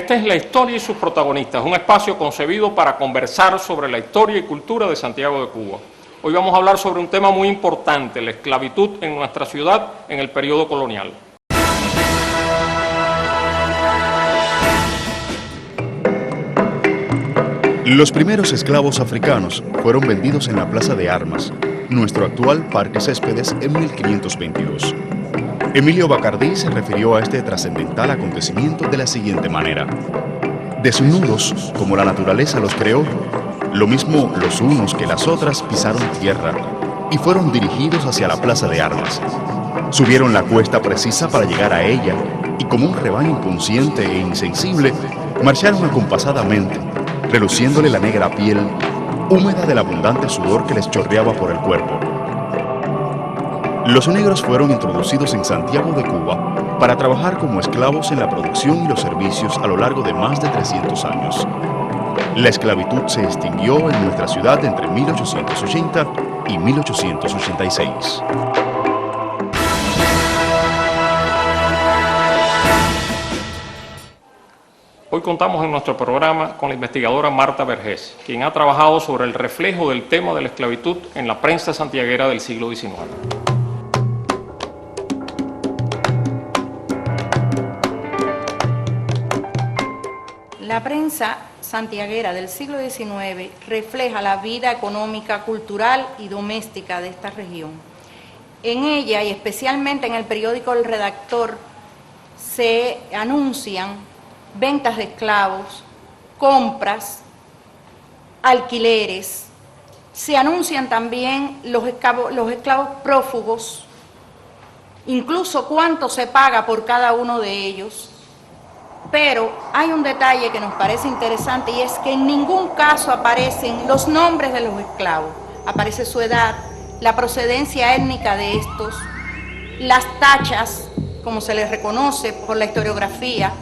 Esta es La Historia y sus protagonistas, un espacio concebido para conversar sobre la historia y cultura de Santiago de Cuba. Hoy vamos a hablar sobre un tema muy importante, la esclavitud en nuestra ciudad en el periodo colonial. Los primeros esclavos africanos fueron vendidos en la Plaza de Armas, nuestro actual Parque Céspedes, en 1522. Emilio Bacardí se refirió a este trascendental acontecimiento de la siguiente manera: desnudos como la naturaleza los creó, lo mismo los unos que las otras pisaron tierra y fueron dirigidos hacia la Plaza de Armas. Subieron la cuesta precisa para llegar a ella y como un rebaño inconsciente e insensible, marcharon acompasadamente, reluciéndole la negra piel, húmeda del abundante sudor que les chorreaba por el cuerpo. Los negros fueron introducidos en Santiago de Cuba para trabajar como esclavos en la producción y los servicios a lo largo de más de 300 años. La esclavitud se extinguió en nuestra ciudad entre 1880 y 1886. Hoy contamos en nuestro programa con la investigadora Marta Vergés, quien ha trabajado sobre el reflejo del tema de la esclavitud en la prensa santiaguera del siglo XIX. La prensa santiaguera del siglo XIX refleja la vida económica, cultural y doméstica de esta región. En ella, y especialmente en el periódico El Redactor, se anuncian ventas de esclavos, compras, alquileres. Se anuncian también los esclavos prófugos, incluso cuánto se paga por cada uno de ellos. Pero hay un detalle que nos parece interesante y es que en ningún caso aparecen los nombres de los esclavos. Aparece su edad, la procedencia étnica de estos, las tachas, como se les reconoce por la historiografía,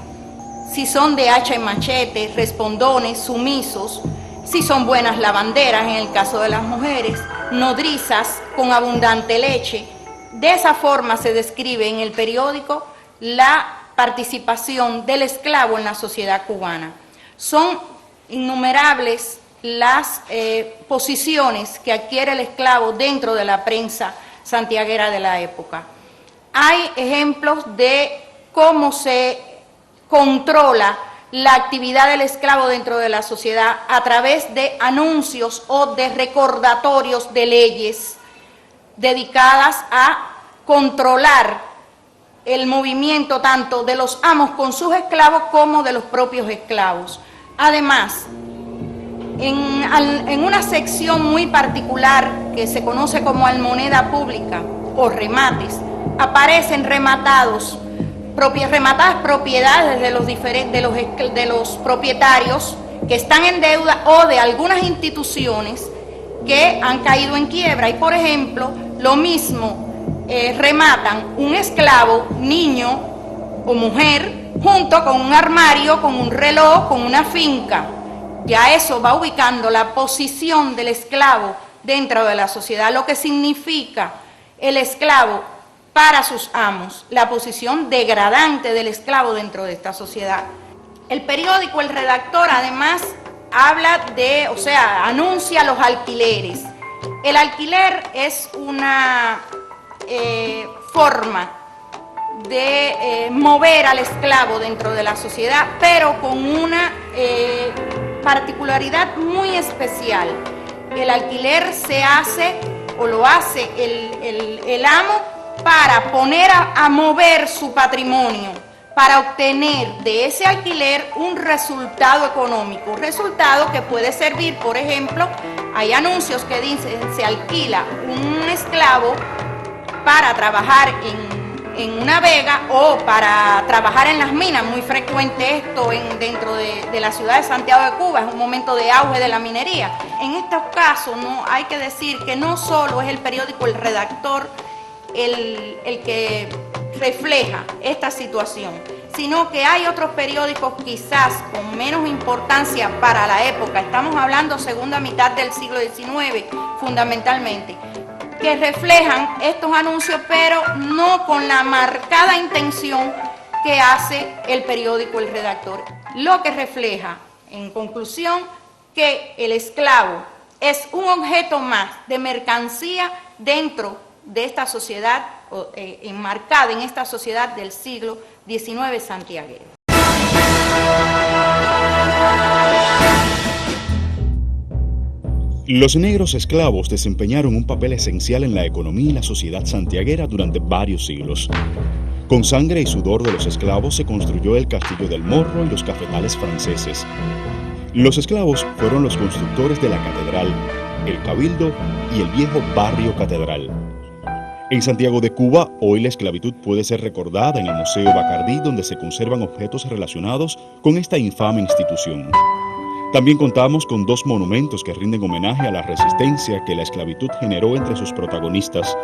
si son de hacha y machete, respondones, sumisos, si son buenas lavanderas en el caso de las mujeres, nodrizas con abundante leche. De esa forma se describe en el periódico la participación del esclavo en la sociedad cubana. Son innumerables las posiciones que adquiere el esclavo dentro de la prensa santiaguera de la época. Hay ejemplos de cómo se controla la actividad del esclavo dentro de la sociedad a través de anuncios o de recordatorios de leyes dedicadas a controlar el movimiento tanto de los amos con sus esclavos como de los propios esclavos. Además, en una sección muy particular que se conoce como almoneda pública o remates, aparecen rematadas propiedades de los propietarios que están en deuda o de algunas instituciones que han caído en quiebra. Y por ejemplo, lo mismo rematan un esclavo, niño o mujer, junto con un armario, con un reloj, con una finca. Ya eso va ubicando la posición del esclavo dentro de la sociedad, lo que significa el esclavo para sus amos, la posición degradante del esclavo dentro de esta sociedad. El periódico El Redactor además anuncia los alquileres. El alquiler es una forma de mover al esclavo dentro de la sociedad, pero con una particularidad muy especial. El alquiler se hace o lo hace el amo para poner a mover su patrimonio, para obtener de ese alquiler un resultado económico, un resultado que puede servir, por ejemplo, hay anuncios que dicen se alquila un esclavo para trabajar en una vega o para trabajar en las minas, muy frecuente esto dentro de la ciudad de Santiago de Cuba, es un momento de auge de la minería. En estos casos no hay que decir que no solo es el periódico El Redactor el que refleja esta situación, sino que hay otros periódicos quizás con menos importancia para la época, estamos hablando segunda mitad del siglo XIX fundamentalmente, que reflejan estos anuncios, pero no con la marcada intención que hace el periódico El Redactor. lo que refleja, en conclusión, que el esclavo es un objeto más de mercancía dentro de esta sociedad, enmarcada en esta sociedad del siglo XIX santiaguero. Los negros esclavos desempeñaron un papel esencial en la economía y la sociedad santiaguera durante varios siglos. Con sangre y sudor de los esclavos se construyó el Castillo del Morro y los cafetales franceses. Los esclavos fueron los constructores de la catedral, el cabildo y el viejo barrio catedral. En Santiago de Cuba, hoy la esclavitud puede ser recordada en el Museo Bacardí, donde se conservan objetos relacionados con esta infame institución. También contamos con 2 monumentos que rinden homenaje a la resistencia que la esclavitud generó entre sus protagonistas.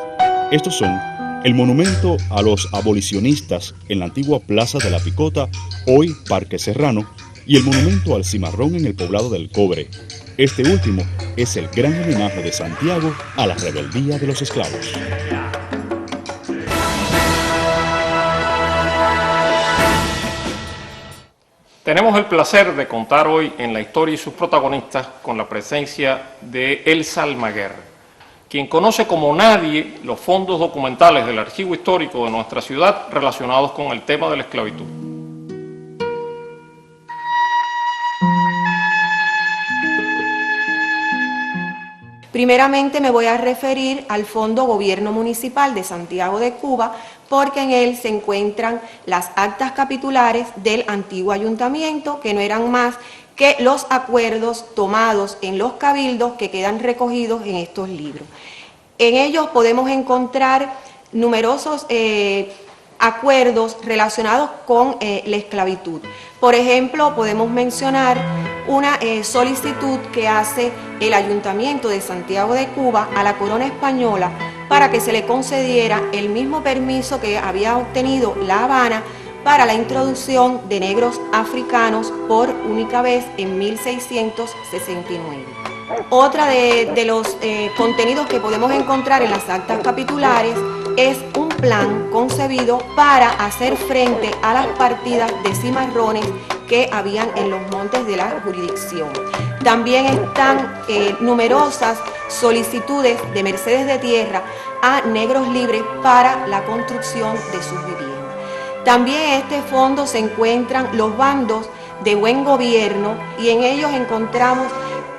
Estos son el monumento a los abolicionistas en la antigua Plaza de la Picota, hoy Parque Serrano, y el monumento al cimarrón en el poblado del Cobre. Este último es el gran homenaje de Santiago a la rebeldía de los esclavos. Tenemos el placer de contar hoy en La Historia y sus protagonistas con la presencia de Elsa Almaguer, quien conoce como nadie los fondos documentales del archivo histórico de nuestra ciudad relacionados con el tema de la esclavitud. Primeramente me voy a referir al Fondo Gobierno Municipal de Santiago de Cuba, porque en él se encuentran las actas capitulares del antiguo ayuntamiento, que no eran más que los acuerdos tomados en los cabildos que quedan recogidos en estos libros. En ellos podemos encontrar numerosos acuerdos relacionados con la esclavitud. Por ejemplo, podemos mencionar una solicitud que hace el Ayuntamiento de Santiago de Cuba a la Corona Española para que se le concediera el mismo permiso que había obtenido La Habana para la introducción de negros africanos por única vez en 1669. Otra de los contenidos que podemos encontrar en las actas capitulares es un plan concebido para hacer frente a las partidas de cimarrones que habían en los montes de la jurisdicción. También están numerosas solicitudes de mercedes de tierra a negros libres para la construcción de sus viviendas. También en este fondo se encuentran los bandos de buen gobierno y en ellos encontramos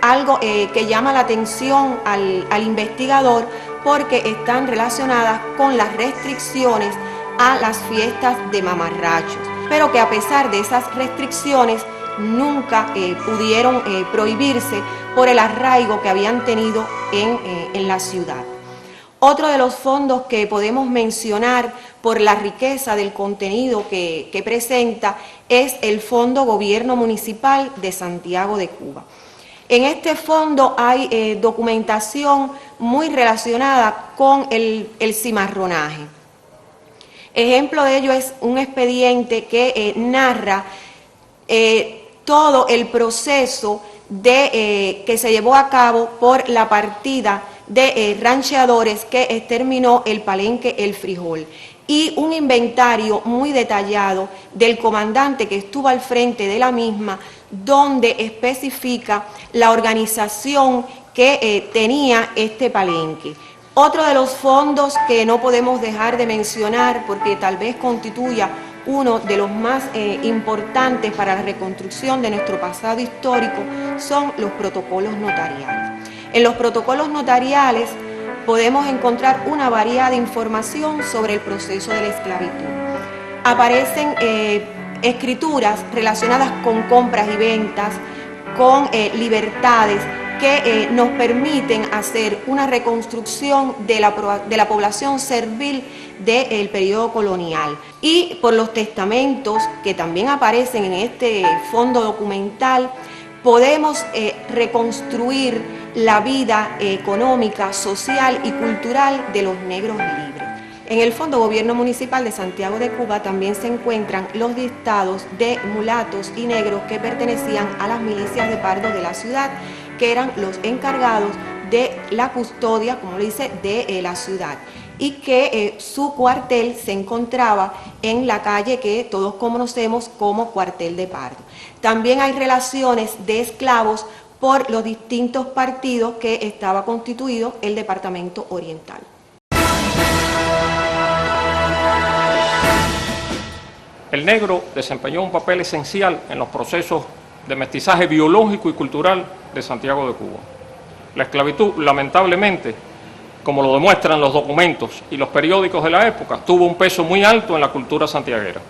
algo que llama la atención al investigador, porque están relacionadas con las restricciones a las fiestas de mamarrachos, pero que a pesar de esas restricciones nunca pudieron prohibirse por el arraigo que habían tenido en la ciudad. Otro de los fondos que podemos mencionar por la riqueza del contenido que presenta es el Fondo Gobierno Municipal de Santiago de Cuba. En este fondo hay documentación muy relacionada con el cimarronaje. Ejemplo de ello es un expediente que narra todo el proceso que se llevó a cabo por la partida de rancheadores que exterminó el Palenque El Frijol, y un inventario muy detallado del comandante que estuvo al frente de la misma, donde especifica la organización que tenía este palenque. Otro de los fondos que no podemos dejar de mencionar, porque tal vez constituya uno de los más importantes para la reconstrucción de nuestro pasado histórico, son los protocolos notariales. En los protocolos notariales podemos encontrar una variedad de información sobre el proceso de la esclavitud. Aparecen escrituras relacionadas con compras y ventas, con libertades que nos permiten hacer una reconstrucción de la población servil del periodo colonial. Y por los testamentos que también aparecen en este fondo documental, podemos reconstruir la vida económica, social y cultural de los negros libres. En el Fondo Gobierno Municipal de Santiago de Cuba también se encuentran los listados de mulatos y negros que pertenecían a las milicias de pardos de la ciudad, que eran los encargados de la custodia, como le dice, de la ciudad. y que su cuartel se encontraba en la calle que todos conocemos como Cuartel de Pardo. También hay relaciones de esclavos por los distintos partidos que estaba constituido el Departamento Oriental. El negro desempeñó un papel esencial en los procesos de mestizaje biológico y cultural de Santiago de Cuba. La esclavitud, lamentablemente, como lo demuestran los documentos y los periódicos de la época, tuvo un peso muy alto en la cultura santiaguera.